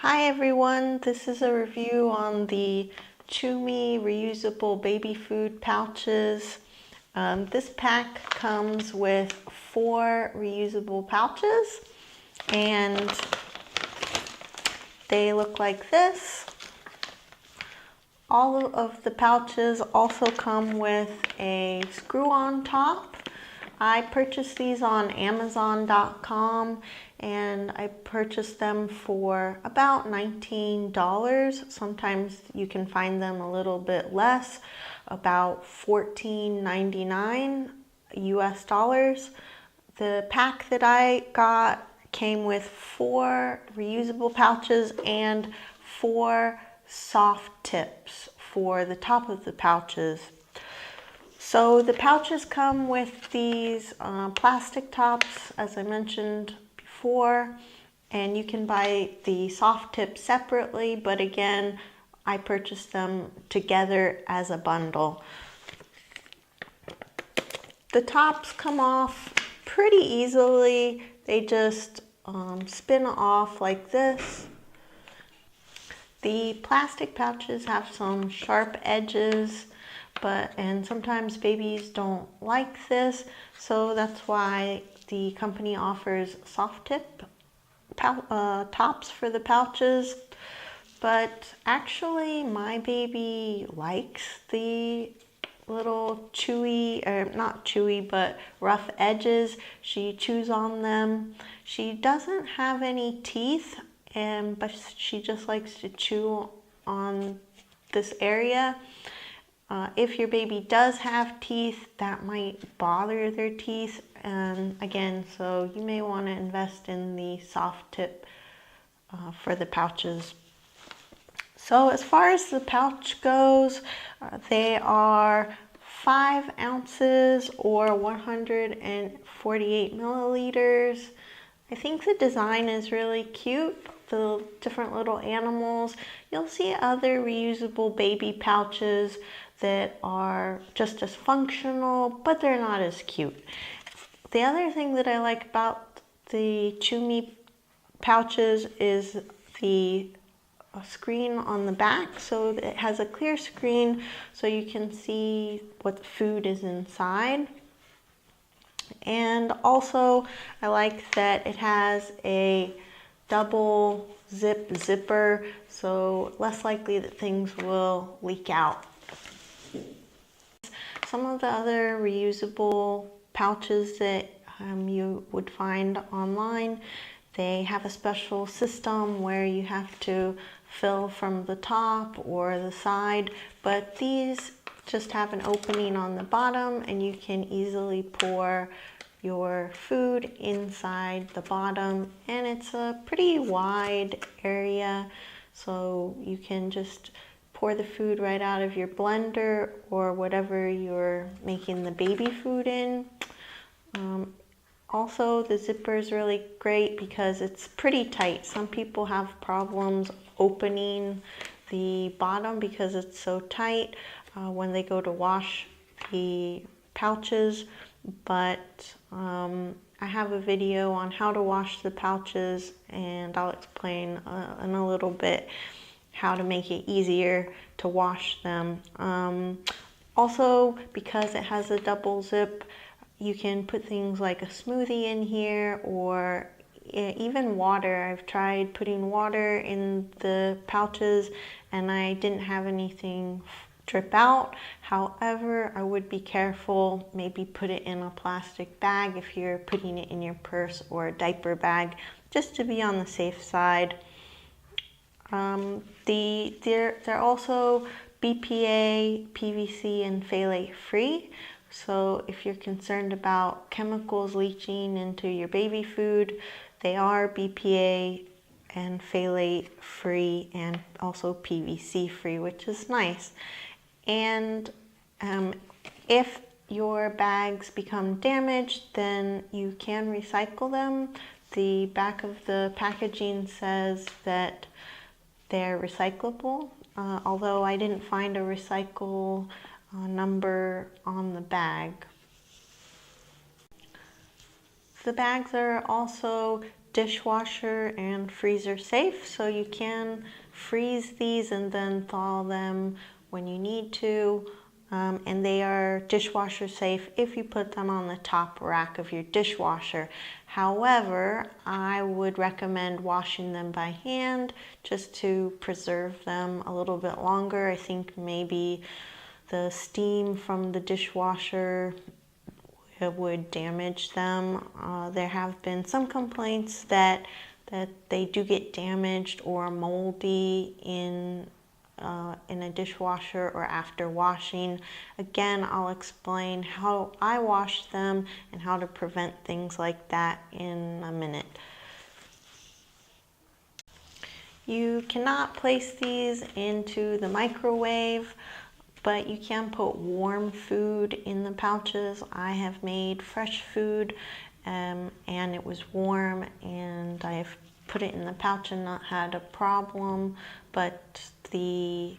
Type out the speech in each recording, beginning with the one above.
Hi everyone, this is a review on the ChooMee reusable baby food pouches. This pack comes with 4 reusable pouches and they look like this. All of the pouches also come with a screw-on top. I purchased these on Amazon.com and I purchased them for about $19. Sometimes you can find them a little bit less, about $14.99 US dollars. The pack that I got came with 4 reusable pouches and 4 soft tips for the top of the pouches. So the pouches come with these plastic tops, as I mentioned before, and you can buy the soft tips separately, but again, I purchased them together as a bundle. The tops come off pretty easily. They just spin off like this. The plastic pouches have some sharp edges, and sometimes babies don't like this, so that's why the company offers soft tip tops for the pouches. But actually my baby likes the little chewy, or not chewy, but rough edges. She chews on them. She doesn't have any teeth, but she just likes to chew on this area. If your baby does have teeth, that might bother their teeth, and again, so you may want to invest in the soft tip for the pouches. So as far as the pouch goes, they are 5 ounces or 148 milliliters. I think the design is really cute, the different little animals. You'll see other reusable baby pouches that are just as functional, but they're not as cute. The other thing that I like about the ChooMee pouches is the screen on the back. So it has a clear screen so you can see what food is inside. And also I like that it has a double zipper, so less likely that things will leak out. Some of the other reusable pouches that you would find online, they have a special system where you have to fill from the top or the side, but these just have an opening on the bottom and you can easily pour your food inside the bottom, and it's a pretty wide area, so you can just pour the food right out of your blender or whatever you're making the baby food in. Also, the zipper is really great because it's pretty tight. Some people have problems opening the bottom because it's so tight when they go to wash the pouches, but I have a video on how to wash the pouches, and I'll explain in a little bit how to make it easier to wash them. Also, because it has a double zip, you can put things like a smoothie in here or even water. I've tried putting water in the pouches and I didn't have anything drip out. However, I would be careful, maybe put it in a plastic bag if you're putting it in your purse or a diaper bag, just to be on the safe side. They're also BPA, PVC, and phthalate free. So if you're concerned about chemicals leaching into your baby food, they are BPA and phthalate free and also PVC free, which is nice. And if your bags become damaged, then you can recycle them. The back of the packaging says that they're recyclable, although I didn't find a recycle number on the bag. The bags are also dishwasher and freezer safe, so you can freeze these and then thaw them when you need to. And they are dishwasher safe if you put them on the top rack of your dishwasher. However, I would recommend washing them by hand just to preserve them a little bit longer. I think maybe the steam from the dishwasher would damage them. There have been some complaints that they do get damaged or moldy in a dishwasher or after washing. Again, I'll explain how I wash them and how to prevent things like that in a minute. You cannot place these into the microwave, but you can put warm food in the pouches. I have made fresh food and it was warm, and I've put it in the pouch and not had a problem, but the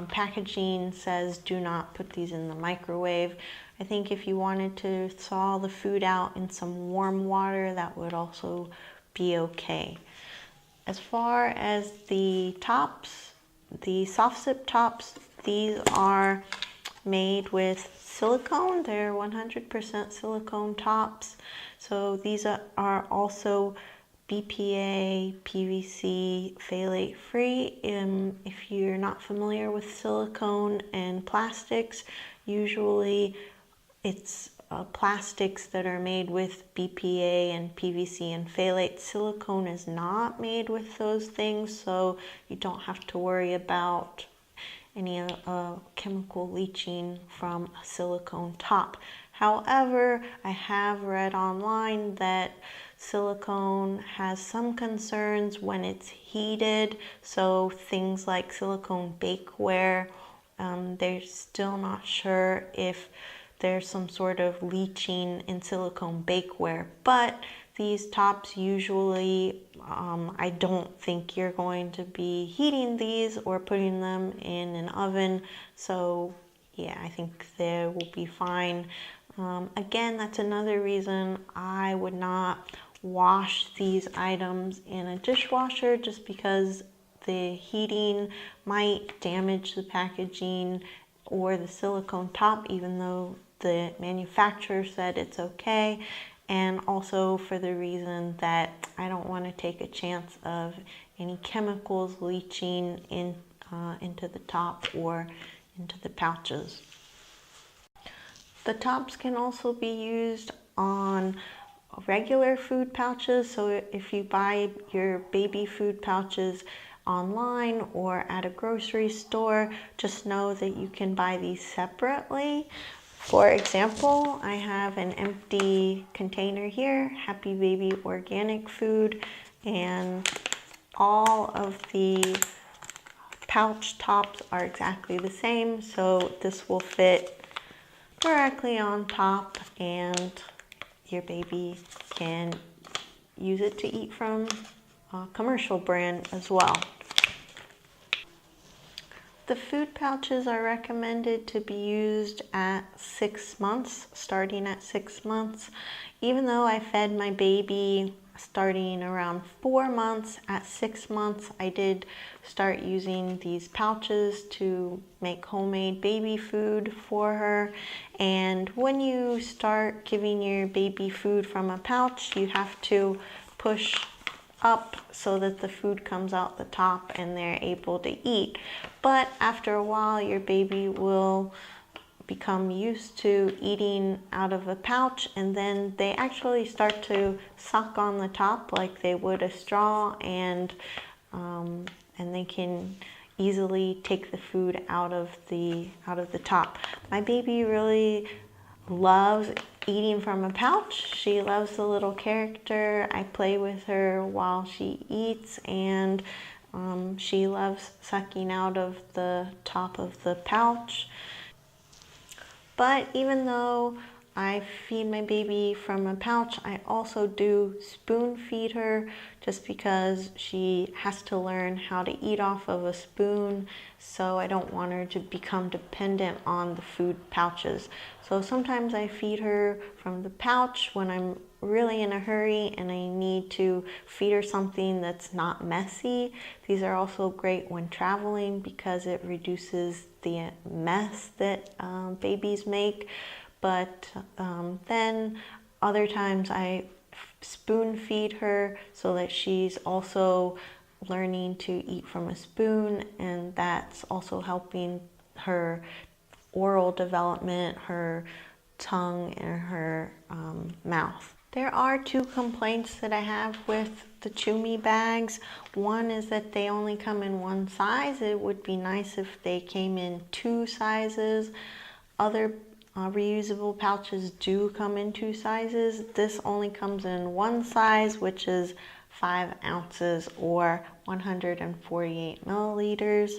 packaging says do not put these in the microwave. I think if you wanted to thaw the food out in some warm water, that would also be okay. As far as the tops, the soft zip tops, these are made with silicone. They're 100% silicone tops. So these are also BPA, PVC, phthalate free. If you're not familiar with silicone and plastics, usually it's plastics that are made with BPA and PVC and phthalate. Silicone is not made with those things, so you don't have to worry about any chemical leaching from a silicone top. However, I have read online that silicone has some concerns when it's heated, so things like silicone bakeware, they're still not sure if there's some sort of leaching in silicone bakeware, but these tops usually, I don't think you're going to be heating these or putting them in an oven, so yeah, I think they will be fine. Again, that's another reason I would not wash these items in a dishwasher, just because the heating might damage the packaging or the silicone top, even though the manufacturer said it's okay, and also for the reason that I don't want to take a chance of any chemicals leaching into the top or into the pouches. The tops can also be used on regular food pouches, so if you buy your baby food pouches online or at a grocery store, just know that you can buy these separately. For example, I have an empty container here, Happy Baby Organic Food, and all of the pouch tops are exactly the same, so this will fit directly on top, and your baby can use it to eat from a commercial brand as well. The food pouches are recommended to be used at 6 months, starting at 6 months. Even though I fed my baby starting around 4 months, at 6 months I did start using these pouches to make homemade baby food for her. And when you start giving your baby food from a pouch, you have to push up so that the food comes out the top and they're able to eat. But after a while, your baby will become used to eating out of a pouch, and then they actually start to suck on the top like they would a straw, and they can easily take the food out of the top. My baby really loves eating from a pouch. She loves the little character. I play with her while she eats, and she loves sucking out of the top of the pouch. But even though I feed my baby from a pouch. I also do spoon feed her just because she has to learn how to eat off of a spoon, so I don't want her to become dependent on the food pouches. So sometimes I feed her from the pouch when I'm really in a hurry and I need to feed her something that's not messy. These are also great when traveling because it reduces the mess that babies make. But then other times I spoon feed her so that she's also learning to eat from a spoon, and that's also helping her oral development, her tongue, and her mouth. There are two complaints that I have with the ChooMee bags. One is that they only come in one size. It would be nice if they came in two sizes. Other reusable pouches do come in two sizes. This only comes in one size, which is 5 ounces or 148 milliliters.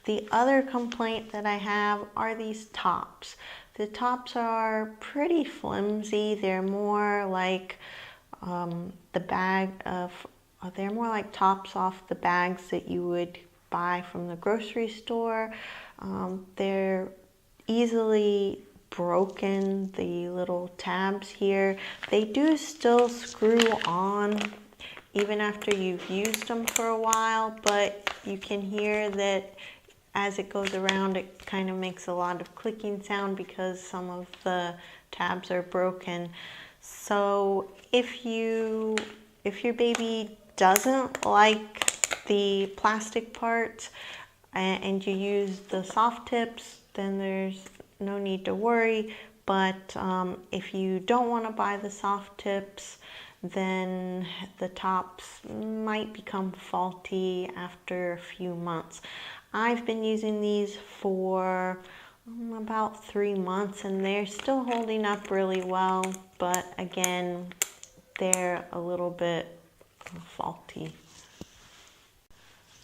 The other complaint that I have are these tops. The tops are pretty flimsy. They're more like they're more like tops off the bags that you would buy from the grocery store. They're easily broken, the little tabs here. They do still screw on even after you've used them for a while, but you can hear that as it goes around, it kind of makes a lot of clicking sound because some of the tabs are broken. So if your baby doesn't like the plastic parts and you use the soft tips, then there's no need to worry. But if you don't want to buy the soft tips, then the tops might become faulty after a few months. I've been using these for about 3 months and they're still holding up really well, but again, they're a little bit faulty.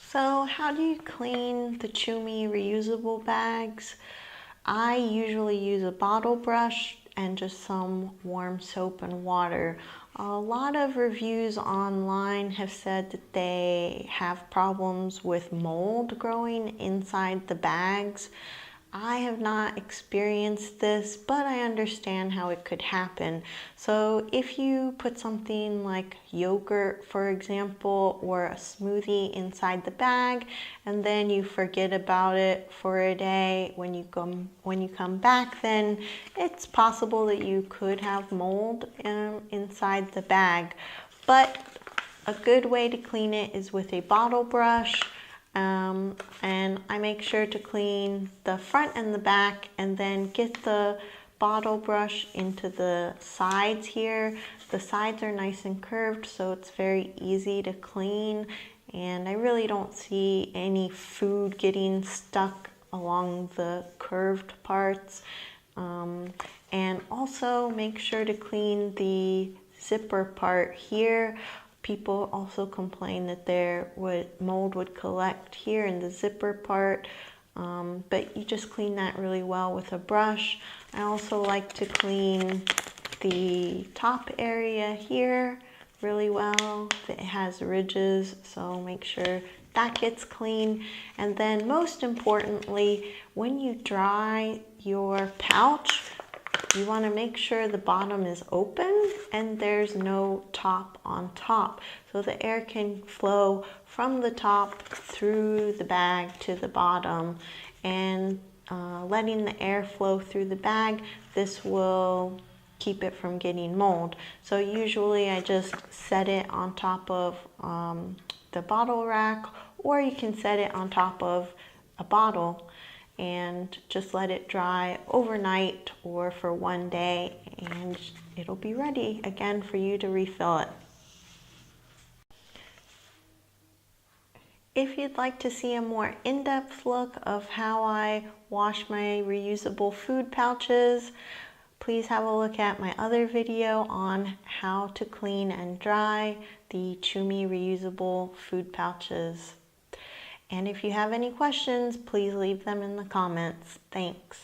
So how do you clean the ChooMee reusable bags? I usually use a bottle brush and just some warm soap and water. A lot of reviews online have said that they have problems with mold growing inside the bags. I have not experienced this, but I understand how it could happen. So if you put something like yogurt, for example, or a smoothie inside the bag, and then you forget about it for a day, when you come back, then it's possible that you could have mold inside the bag. But a good way to clean it is with a bottle brush. And I make sure to clean the front and the back and then get the bottle brush into the sides here. The sides are nice and curved, so it's very easy to clean, and I really don't see any food getting stuck along the curved parts. And also make sure to clean the zipper part here. People also complain that mold would collect here in the zipper part, but you just clean that really well with a brush. I also like to clean the top area here really well. It has ridges, so make sure that gets clean. And then most importantly, when you dry your pouch, you want to make sure the bottom is open and there's no top on top, so the air can flow from the top through the bag to the bottom. And letting the air flow through the bag, this will keep it from getting mold. So usually I just set it on top of the bottle rack, or you can set it on top of a bottle and just let it dry overnight or for one day, and it'll be ready again for you to refill it. If you'd like to see a more in-depth look of how I wash my reusable food pouches, please have a look at my other video on how to clean and dry the ChooMee reusable food pouches. And if you have any questions, please leave them in the comments. Thanks.